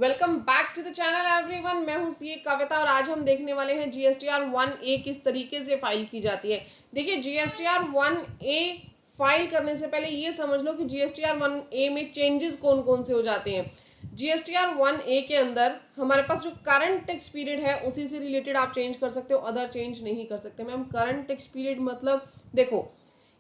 Welcome back to the channel everyone. मैं हूं सी कविता और आज हम देखने वाले हैं जीएसटीआर 1A किस तरीके से फाइल की जाती है। देखिए, जीएसटीआर 1A फाइल करने से पहले ये समझ लो कि जीएसटीआर 1A में चेंजेस कौन कौन से हो जाते हैं। जीएसटीआर 1A के अंदर हमारे पास जो करंट टैक्स पीरियड है उसी से रिलेटेड आप चेंज कर सकते हो, अदर चेंज नहीं कर सकते। मैम करंट टैक्स पीरियड मतलब देखो,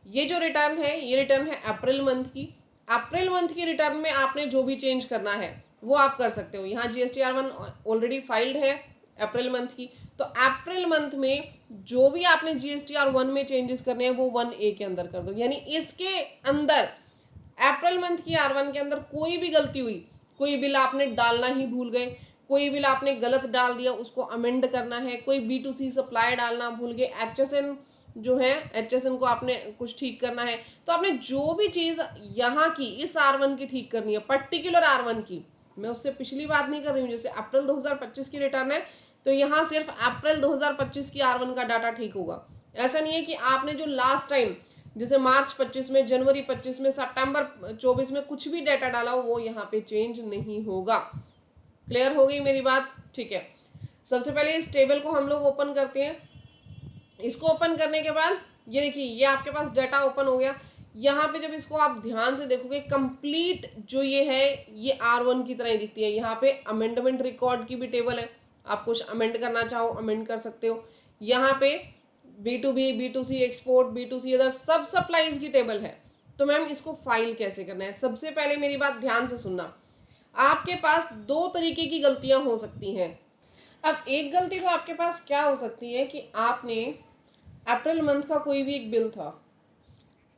ये जो रिटर्न है ये रिटर्न है अप्रैल मंथ की। अप्रैल मंथ की रिटर्न में आपने जो भी चेंज करना है वो आप कर सकते हो। यहाँ जीएसटीआर 1 ऑलरेडी फाइल्ड है अप्रैल मंथ की, तो अप्रैल मंथ में जो भी आपने जीएसटीआर 1 में चेंजेस करने हैं वो 1A के अंदर कर दो। यानी इसके अंदर अप्रैल मंथ की R1 के अंदर कोई भी गलती हुई, कोई बिल आपने डालना ही भूल गए, कोई बिल आपने गलत डाल दिया उसको अमेंड करना है, कोई B2C सप्लाई डालना भूल गए, HSN जो है HSN को आपने कुछ ठीक करना है, तो आपने जो भी चीज़ यहाँ की इस R1 की ठीक करनी है, पर्टिकुलर R1 की, मैं उससे पिछली बात नहीं कर रही हूँ। जैसे अप्रैल 2025 की रिटर्न है तो यहाँ सिर्फ अप्रैल 2025 की R1 का डाटा ठीक होगा। ऐसा नहीं है कि आपने जो लास्ट टाइम जैसे मार्च 25 में, जनवरी 25 में, सितंबर 24 में कुछ भी डाटा डाला हो वो यहाँ पे चेंज नहीं होगा। क्लियर हो गई मेरी बात? ठीक है, सबसे पहले इस टेबल को हम लोग ओपन करते हैं। इसको ओपन करने के बाद ये देखिए, ये आपके पास डाटा ओपन हो गया। यहाँ पे जब इसको आप ध्यान से देखोगे, कंप्लीट जो ये है ये R1 की तरह ही दिखती है। यहाँ पे अमेंडमेंट रिकॉर्ड की भी टेबल है, आप कुछ अमेंड करना चाहो अमेंड कर सकते हो। यहाँ पे B2B, B2C export, B2C other सब सप्लाईज की टेबल है। तो मैम इसको फाइल कैसे करना है? सबसे पहले मेरी बात ध्यान से सुनना। आपके पास दो तरीके की गलतियां हो सकती हैं। अब एक गलती तो आपके पास क्या हो सकती है कि आपने अप्रैल मंथ का कोई भी एक बिल था,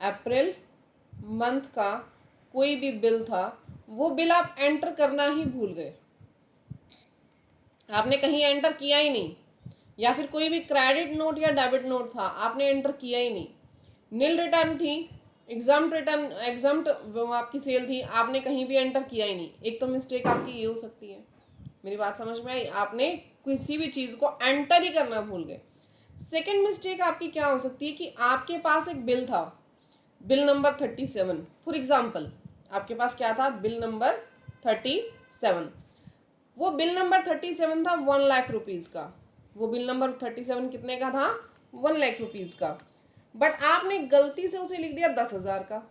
अप्रैल मंथ का कोई भी बिल था, वो बिल आप एंटर करना ही भूल गए, आपने कहीं एंटर किया ही नहीं, या फिर कोई भी क्रेडिट नोट या डेबिट नोट था आपने एंटर किया ही नहीं, नील रिटर्न थी, एग्जाम्प्ट रिटर्न, एग्जाम्प्ट आपकी सेल थी, आपने कहीं भी एंटर किया ही नहीं। एक तो मिस्टेक आपकी ये हो सकती है, मेरी बात समझ में आई? आपने किसी भी चीज़ को एंटर ही करना भूल गए। सेकेंड मिस्टेक आपकी क्या हो सकती है कि आपके पास एक बिल था, बिल नंबर 37 फॉर एग्जाम्पल, आपके पास क्या था? Bill number 37। वो बिल नंबर 37 था 1 लाख रुपीज़ का। वो बिल नंबर 37 कितने का था? 1 लाख रुपीज़ का। बट आपने गलती से उसे लिख दिया 10,000 का।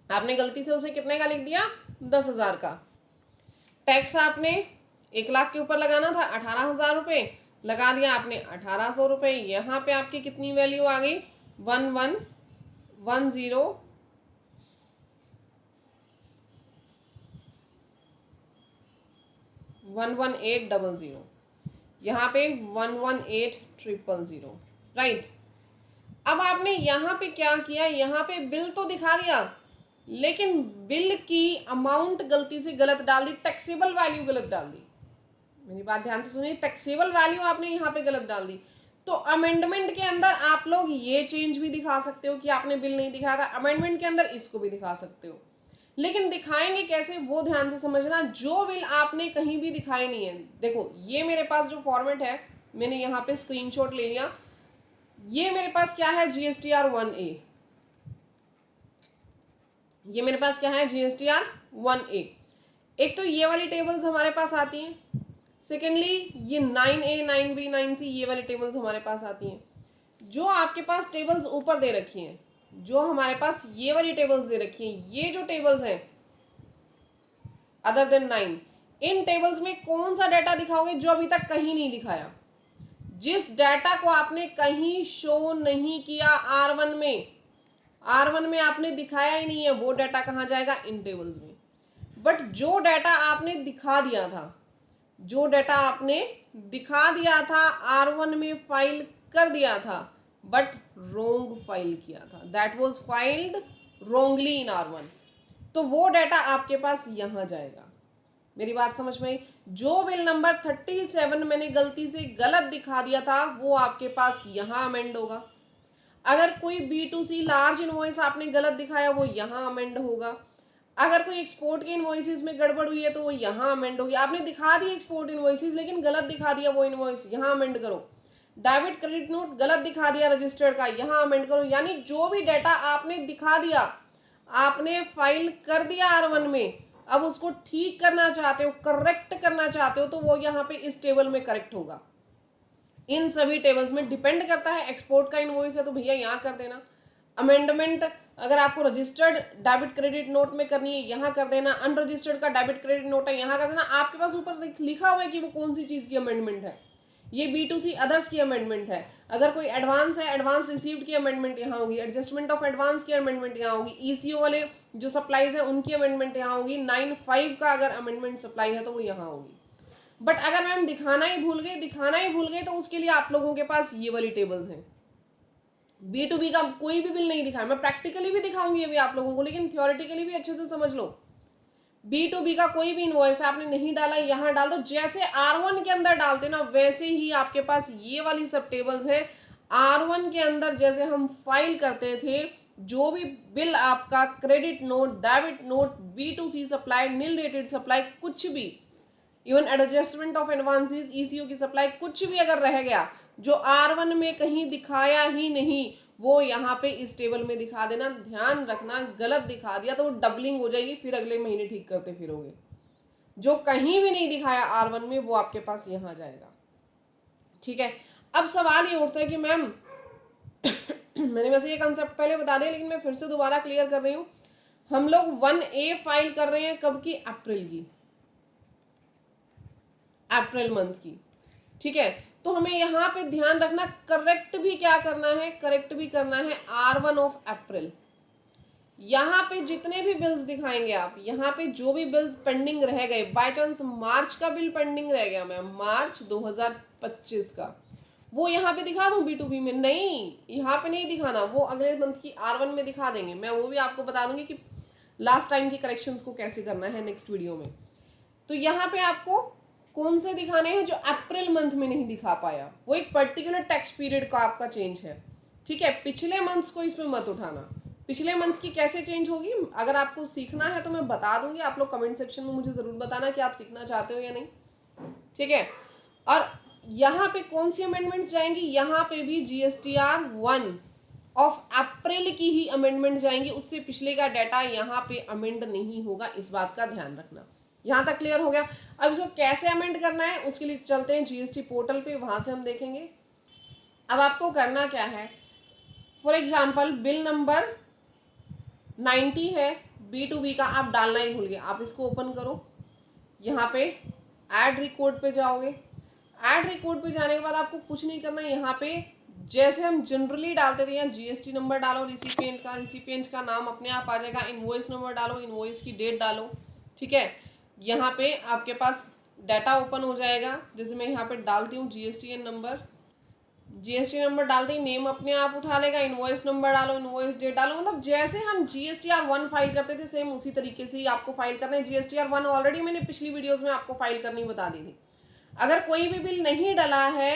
आपने गलती से उसे कितने का लिख दिया? 10,000 का। टैक्स आपने 1 लाख के ऊपर लगाना था, 18,000 रुपये लगा दिया आपने, 1,800 रुपये। यहाँ पे आपकी कितनी वैल्यू आ गई? 11800, यहाँ पे 118,000, राइट। अब आपने यहाँ पे क्या किया? यहाँ पे बिल तो दिखा दिया लेकिन बिल की अमाउंट गलती से गलत डाल दी, टैक्सेबल वैल्यू गलत डाल दी। मेरी बात ध्यान से सुनिए, टैक्सेबल वैल्यू आपने यहाँ पे गलत डाल दी। तो अमेंडमेंट के अंदर आप लोग ये चेंज भी दिखा सकते हो कि आपने बिल नहीं दिखाया था, अमेंडमेंट के अंदर इसको भी दिखा सकते हो। लेकिन दिखाएंगे कैसे वो ध्यान से समझना। जो बिल आपने कहीं भी दिखाए नहीं है, देखो ये मेरे पास जो फॉर्मेट है मैंने यहाँ पे स्क्रीनशॉट ले लिया। ये मेरे पास क्या है? GSTR 1A। ये मेरे पास क्या है? GSTR 1A। एक तो ये वाली टेबल्स हमारे पास आती हैं, सेकेंडली ये 9A, 9B, 9C ये वाली टेबल्स हमारे पास आती हैं। जो आपके पास टेबल्स ऊपर दे रखी हैं, जो हमारे पास ये वाली टेबल्स दे रखी हैं, ये जो टेबल्स हैं अदर देन 9, इन टेबल्स में कौन सा डाटा दिखाओगे जो अभी तक कहीं नहीं दिखाया? जिस डाटा को आपने कहीं शो नहीं किया R1 में, R1 में आपने दिखाया ही नहीं है, वो डाटा कहाँ जाएगा? इन टेबल्स में। बट जो डाटा आपने दिखा दिया था, जो डाटा आपने दिखा दिया था, R1 में फाइल कर दिया था बट रोंग फाइल किया था, that was filed wrongly in R1, तो वो डाटा आपके पास यहाँ जाएगा। मेरी बात समझ में आई? जो बिल नंबर 37 मैंने गलती से गलत दिखा दिया था वो आपके पास यहाँ अमेंड होगा। अगर कोई B2C लार्ज इनवॉइस आपने गलत दिखाया वो यहाँ अमेंड होगा। अगर कोई एक्सपोर्ट के इनवॉइसेस में गड़बड़ हुई है तो वो यहाँ अमेंड होगी। आपने दिखा दी एक्सपोर्ट इनवॉइसेस लेकिन गलत दिखा दिया वो इनवॉइस, यहाँ अमेंड करो। डेबिट क्रेडिट नोट गलत दिखा दिया रजिस्टर्ड का, यहाँ अमेंड करो। यानी जो भी डाटा आपने दिखा दिया, आपने फाइल कर दिया R1 में, अब उसको ठीक करना चाहते हो, करेक्ट करना चाहते हो, तो वो यहाँ पे इस टेबल में करेक्ट होगा। इन सभी टेबल्स में डिपेंड करता है, एक्सपोर्ट का इनवॉइस है तो भैया यहाँ कर देना, अमेंडमेंट अगर आपको रजिस्टर्ड डेबिट क्रेडिट नोट में करनी है यहाँ कर देना, अनरजिस्टर्ड का डेबिट क्रेडिट नोट है यहाँ कर देना। आपके पास ऊपर लिखा हुआ है कि वो कौन सी चीज़ की अमेंडमेंट है। ये B2C अदर्स की अमेंडमेंट है। अगर कोई एडवांस है, एडवांस रिसीव्ड की अमेंडमेंट यहाँ होगी, एडजस्टमेंट ऑफ एडवांस की अमेंडमेंट यहाँ होगी, ECO वाले जो सप्लाईज है उनकी अमेंडमेंट यहाँ होगी, 9(5) का अगर अमेंडमेंट सप्लाई है तो वो यहाँ होगी। बट अगर मैम दिखाना ही भूल गए तो उसके लिए आप लोगों के पास ये वाली टेबल्स हैं। B2B का कोई भी बिल नहीं दिखाया, मैं प्रैक्टिकली भी दिखाऊंगी अभी आप लोगों को, लेकिन थियोरेटिकली भी अच्छे से समझ लो। B2B का कोई भी इनवॉइस आपने नहीं डाला, यहाँ डाल दो। जैसे R1 के अंदर डालते ना वैसे ही आपके पास ये वाली सब टेबल्स है। R1 के अंदर जैसे हम फाइल करते थे, जो भी बिल आपका credit note, debit note, B2C supply, nil rated supply, कुछ भी, even adjustment of advances, ECO की सप्लाई, कुछ भी अगर रह गया जो R1 में कहीं दिखाया ही नहीं, वो यहाँ पे इस टेबल में दिखा देना। ध्यान रखना, गलत दिखा दिया तो वो डबलिंग हो जाएगी, फिर अगले महीने ठीक करते फिरोगे। जो कहीं भी नहीं दिखाया R1 में वो आपके पास यहाँ जाएगा। ठीक है, अब सवाल ये उठता है कि मैम मैंने वैसे ये कंसेप्ट पहले बता दिया, लेकिन मैं फिर से दोबारा क्लियर कर रही हूँ। हम लोग 1A फाइल कर रहे हैं कब की? अप्रैल की, अप्रैल मंथ की। ठीक है, तो हमें यहाँ पे ध्यान रखना, करेक्ट भी क्या करना है, करेक्ट भी करना है R1 ऑफ अप्रैल। यहाँ पे जितने भी बिल्स दिखाएंगे आप, यहाँ पे जो भी बिल्स पेंडिंग रह गए, बाय चांस मार्च का बिल पेंडिंग रह गया मैम, मार्च 2025 का, वो यहाँ पे दिखा दूँ B2B में? नहीं, यहाँ पे नहीं दिखाना, वो अगले मंथ की R1 में दिखा देंगे। मैं वो भी आपको बता दूंगी कि लास्ट टाइम की करेक्शंस को कैसे करना है नेक्स्ट वीडियो में। तो यहाँ पे आपको कौन से दिखाने हैं जो अप्रैल मंथ में नहीं दिखा पाया, वो एक पर्टिकुलर टैक्स पीरियड का आपका चेंज है। ठीक है, पिछले मंथ्स को इसमें मत उठाना। पिछले मंथ्स की कैसे चेंज होगी, अगर आपको सीखना है तो मैं बता दूंगी, आप लोग कमेंट सेक्शन में मुझे ज़रूर बताना कि आप सीखना चाहते हो या नहीं। ठीक है, और यहाँ पे कौन सी अमेंडमेंट्स जाएंगी, यहाँ पे भी GSTR 1 ऑफ अप्रैल की ही अमेंडमेंट जाएंगी, उससे पिछले का डाटा यहाँ पे अमेंड नहीं होगा, इस बात का ध्यान रखना। यहाँ तक क्लियर हो गया? अब इसको कैसे अमेंड करना है उसके लिए चलते हैं GST पोर्टल पे, वहाँ से हम देखेंगे। अब आपको करना क्या है, फॉर एग्जाम्पल बिल नंबर 90 है B2B का, आप डालना ही भूल गए, आप इसको ओपन करो, यहाँ पे ऐड रिकॉर्ड पे जाओगे। ऐड रिकॉर्ड पे जाने के बाद आपको कुछ नहीं करना, यहाँ पे जैसे हम जनरली डालते थे, यहाँ GST नंबर डालो, रिसिपिएंट का नाम अपने आप आ जाएगा, इनवॉइस नंबर डालो, इनवॉइस की डेट डालो। ठीक है, यहाँ पे आपके पास डाटा ओपन हो जाएगा। जैसे मैं यहाँ पे डालती हूँ GSTN नंबर, GST नंबर डालते ही नेम अपने आप उठा लेगा, इनवॉइस नंबर डालो, इनवॉइस डेट डालो, मतलब जैसे हम GSTR 1 फाइल करते थे सेम उसी तरीके से ही आपको फाइल करना है। GSTR 1 ऑलरेडी मैंने पिछली वीडियोस में आपको फाइल करनी बता दी थी। अगर कोई भी बिल नहीं डला है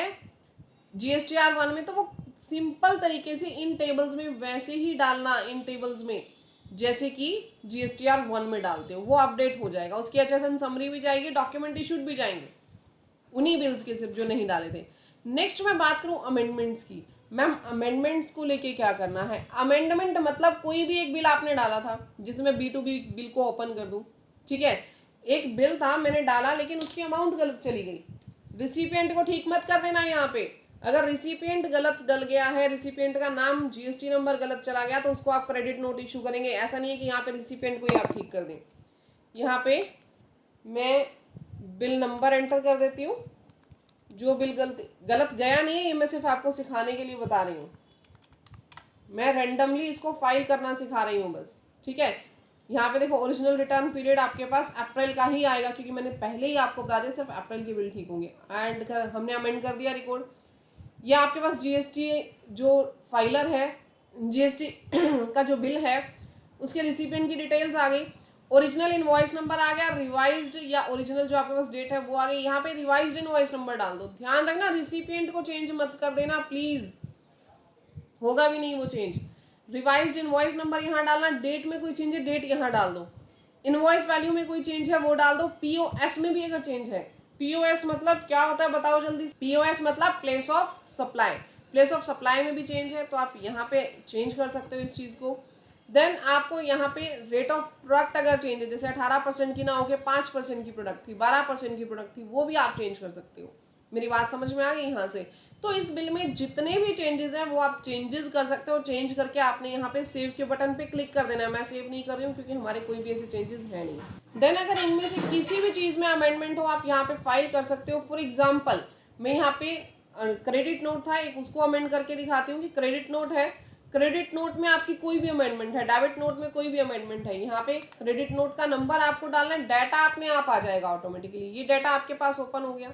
GSTR 1 में तो वो सिंपल तरीके से इन टेबल्स में वैसे ही डालना, इन टेबल्स में जैसे कि GSTR 1 में डालते हो, वो अपडेट हो जाएगा। उसकी HSN समरी भी जाएगी, डॉक्यूमेंट इशूड भी जाएंगे उन्हीं बिल्स के सिर्फ जो नहीं डाले थे। नेक्स्ट मैं बात करूं अमेंडमेंट्स की। मैम अमेंडमेंट्स को लेके क्या करना है? अमेंडमेंट मतलब कोई भी एक बिल आपने डाला था, जिसमें B2B बिल को ओपन कर दूं। ठीक है, एक बिल था मैंने डाला लेकिन उसकी अमाउंट गलत चली गई, रिसिपिएंट को ठीक मत कर देना। यहाँ पे अगर रिसिपिएंट गलत डल गया है, रिसिपिएंट का नाम GST नंबर गलत चला गया तो उसको आप क्रेडिट नोट इशू करेंगे। ऐसा नहीं है कि यहाँ पे रिसिपिएंट को ही आप ठीक कर दें। यहाँ पे मैं बिल नंबर एंटर कर देती हूँ, जो बिल गलत गया नहीं है, ये मैं सिर्फ आपको सिखाने के लिए बता रही हूँ, मैं रैंडमली इसको फाइल करना सिखा रही हूँ बस। ठीक है, यहाँ पे देखो ओरिजिनल रिटर्न पीरियड आपके पास अप्रैल का ही आएगा, क्योंकि मैंने पहले ही आपको बता दिया सिर्फ अप्रैल के बिल ठीक होंगे। एंड हमने अमेंड कर दिया रिकॉर्ड। या आपके पास GST जो फाइलर है, GST का जो बिल है उसके रिसिपिएंट की डिटेल्स आ गई, ओरिजिनल इनवॉइस नंबर आ गया, रिवाइज्ड या ओरिजिनल जो आपके पास डेट है वो आ गई। यहाँ पे रिवाइज्ड इनवॉइस नंबर डाल दो। ध्यान रखना रिसिपिएंट को चेंज मत कर देना प्लीज, होगा भी नहीं वो चेंज। रिवाइज्ड इनवॉइस नंबर यहाँ डालना, डेट में कोई चेंज है डेट यहाँ डाल दो, इनवॉइस वैल्यू में कोई चेंज है वो डाल दो, POS में भी अगर चेंज है। POS मतलब क्या होता है बताओ जल्दी। POS मतलब place of supply, place of supply में भी चेंज है तो आप यहाँ पे चेंज कर सकते हो इस चीज़ को। देन आपको यहाँ पे रेट ऑफ प्रोडक्ट अगर चेंज है, जैसे 18% की ना होके 5% की प्रोडक्ट थी, 12% की प्रोडक्ट थी, वो भी आप चेंज कर सकते हो। मेरी बात समझ में आ गई यहाँ से? तो इस बिल में जितने भी चेंजेस हैं वो आप चेंजेस कर सकते हो। चेंज करके आपने यहाँ पे सेव के बटन पे क्लिक कर देना है। मैं सेव नहीं कर रही हूँ क्योंकि हमारे कोई भी ऐसे चेंजेस है नहीं। देन अगर इनमें से किसी भी चीज़ में अमेंडमेंट हो आप यहाँ पे फाइल कर सकते हो। फॉर एग्जाम्पल मैं यहाँ पे क्रेडिट नोट था एक, उसको अमेंड करके दिखाती हूँ कि क्रेडिट नोट है, क्रेडिट नोट में आपकी कोई भी अमेंडमेंट है, डेबिट नोट में कोई भी अमेंडमेंट है, यहाँ पे क्रेडिट नोट का नंबर आपको डालना है, डाटा अपने आप आ जाएगा ऑटोमेटिकली। ये डाटा आपके पास ओपन हो गया।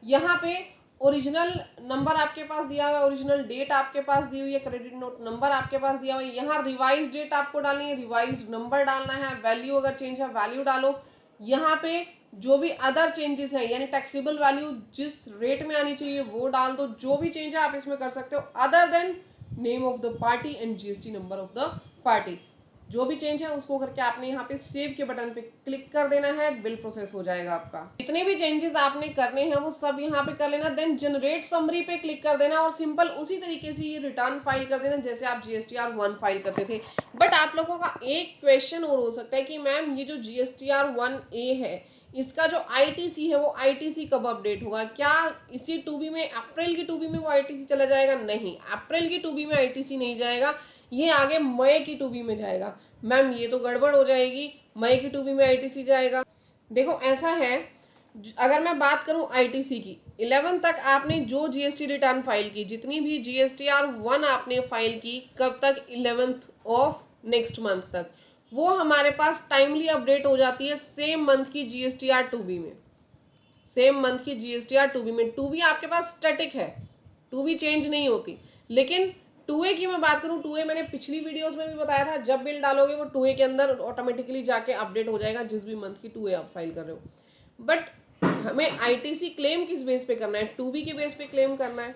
यहाँ पे ओरिजिनल नंबर आपके पास दिया हुआ है, ओरिजिनल डेट आपके पास दी हुई है, क्रेडिट नोट नंबर आपके पास दिया हुआ है। यहाँ रिवाइज डेट आपको डालनी है, रिवाइज नंबर डालना है, वैल्यू अगर चेंज है वैल्यू डालो। यहाँ पे जो भी अदर चेंजेस है यानी टैक्सेबल वैल्यू जिस रेट में आनी चाहिए वो डाल दो। जो भी चेंज है आप इसमें कर सकते हो other than name of the party and GST number of the party. जो भी चेंज है उसको करके आपने यहाँ पे सेव के बटन पे क्लिक कर देना है, बिल प्रोसेस हो जाएगा आपका। जितने भी चेंजेस आपने करने हैं वो सब यहाँ पे कर लेना। देन जनरेट समरी पे क्लिक कर देना और सिंपल उसी तरीके से ये रिटर्न फाइल कर देना जैसे आप GSTR 1 फाइल करते थे। बट आप लोगों का एक क्वेश्चन और हो सकता है कि मैम ये जो GSTR 1A है इसका जो ITC है वो ITC कब अपडेट होगा? क्या इसी 2B में, अप्रैल की 2B में वो ITC चला जाएगा? नहीं, अप्रैल की 2B में ITC नहीं जाएगा, ये आगे मई की 2B में जाएगा। मैम ये तो गड़बड़ हो जाएगी, मई की 2B में ITC जाएगा। देखो ऐसा है, अगर मैं बात करूं ITC की, 11 तक आपने जो GST रिटर्न फाइल की, जितनी भी GSTR 1 आपने फाइल की, कब तक? 11th ऑफ नेक्स्ट मंथ तक, वो हमारे पास टाइमली अपडेट हो जाती है सेम मंथ की GSTR 2B में। सेम मंथ की GSTR 2B में 2B आपके पास स्टैटिक है, 2B चेंज नहीं होती। लेकिन 2A की मैं बात करूं, 2A मैंने पिछली वीडियोस में भी बताया था, जब बिल डालोगे वो 2A के अंदर ऑटोमेटिकली जाके अपडेट हो जाएगा जिस भी मंथ की 2A आप फाइल कर रहे हो। बट हमें ITC क्लेम किस बेस पे करना है? 2B के बेस पे क्लेम करना है,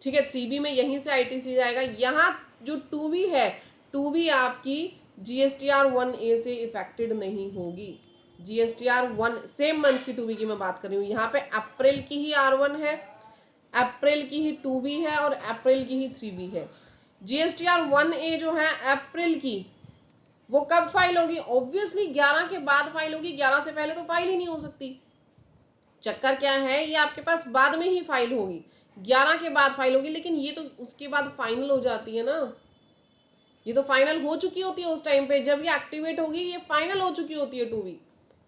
ठीक है। 3B में यहीं से ITC जाएगा। यहाँ जो 2B है, 2B आपकी GSTR 1A से इफेक्टेड नहीं होगी। GSTR 1 सेम मंथ की 2B की मैं बात कर रही हूँ। यहाँ पे अप्रैल की ही R1 है, अप्रैल की ही 2B है और अप्रैल की ही 3B है। GSTR 1A जो है अप्रैल की, वो कब फाइल होगी? ऑब्वियसली 11 के बाद फाइल होगी, 11 से पहले तो फाइल ही नहीं हो सकती। चक्कर क्या है, ये आपके पास बाद में ही फाइल होगी, 11 के बाद फाइल होगी। लेकिन ये तो उसके बाद फाइनल हो जाती है ना, ये तो फाइनल हो चुकी होती है उस टाइम पे, जब ये एक्टिवेट होगी ये फाइनल हो चुकी होती है 2B,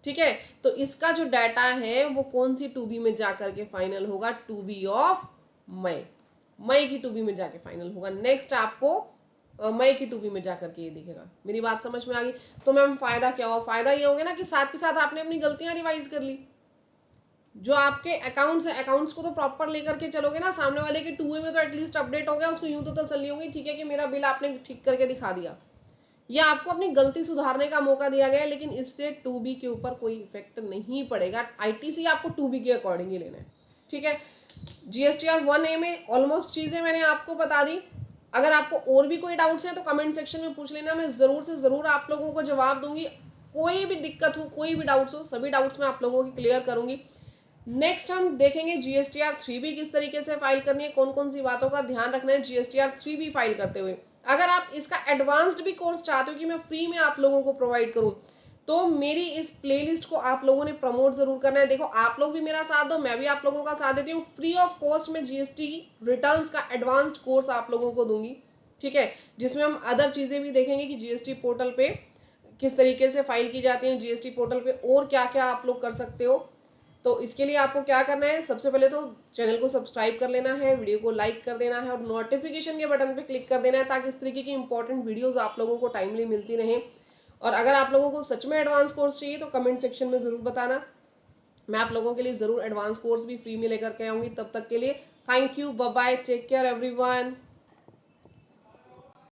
ठीक है। तो इसका जो डाटा है वो कौन सी 2B में जाकर के फाइनल होगा? 2B ऑफ मई, मई की 2B में जाके फाइनल होगा। नेक्स्ट आपको मई की 2B में जाकर के ये दिखेगा। मेरी बात समझ में आ गई? तो मैम फायदा क्या हुआ? फायदा ये हो गया ना कि साथ के साथ आपने अपनी गलतियां रिवाइज कर ली। जो आपके अकाउंट्स है, अकाउंट्स को तो प्रॉपर लेकर के चलोगे ना, सामने वाले के 2A में तो एटलीस्ट अपडेट हो गया, उसको यूं तो तसल्ली होगी, ठीक है कि मेरा बिल आपने ठीक करके दिखा दिया, या आपको अपनी गलती सुधारने का मौका दिया गया है। लेकिन इससे 2B के ऊपर कोई इफेक्ट नहीं पड़ेगा। ITC आपको 2B के अकॉर्डिंग ही लेना है, ठीक है। GSTR 1A में ऑलमोस्ट चीज़ें मैंने आपको बता दी। अगर आपको और भी कोई डाउट्स हैं तो कमेंट सेक्शन में पूछ लेना, मैं ज़रूर से ज़रूर आप लोगों को जवाब दूंगी। कोई भी दिक्कत हो, कोई भी डाउट्स हो, सभी डाउट्स मैं आप लोगों की क्लियर करूंगी। नेक्स्ट हम देखेंगे GSTR 3B किस तरीके से फाइल करनी है, कौन कौन सी बातों का ध्यान रखना है GSTR 3B फाइल करते हुए। अगर आप इसका एडवांस्ड भी कोर्स चाहते हो कि मैं फ्री में आप लोगों को प्रोवाइड करूं, तो मेरी इस प्लेलिस्ट को आप लोगों ने प्रमोट जरूर करना है। देखो आप लोग भी मेरा साथ दो, मैं भी आप लोगों का साथ देती हूँ। फ्री ऑफ कॉस्ट में GST रिटर्न्स का एडवांस्ड कोर्स आप लोगों को दूंगी, ठीक है, जिसमें हम अदर चीज़ें भी देखेंगे कि GST पोर्टल पे किस तरीके से फाइल की जाती है, GST पोर्टल पे और क्या क्या आप लोग कर सकते हो। तो इसके लिए आपको क्या करना है, सबसे पहले तो चैनल को सब्सक्राइब कर लेना है, वीडियो को लाइक कर देना है और नोटिफिकेशन के बटन पे क्लिक कर देना है, ताकि इस तरीके की इंपॉर्टेंट वीडियोस आप लोगों को टाइमली मिलती रहें। और अगर आप लोगों को सच में एडवांस कोर्स चाहिए तो कमेंट सेक्शन में ज़रूर बताना, मैं आप लोगों के लिए ज़रूर एडवांस कोर्स भी फ्री में लेकर के आऊँगी। तब तक के लिए thank you, bye bye, take care everyone.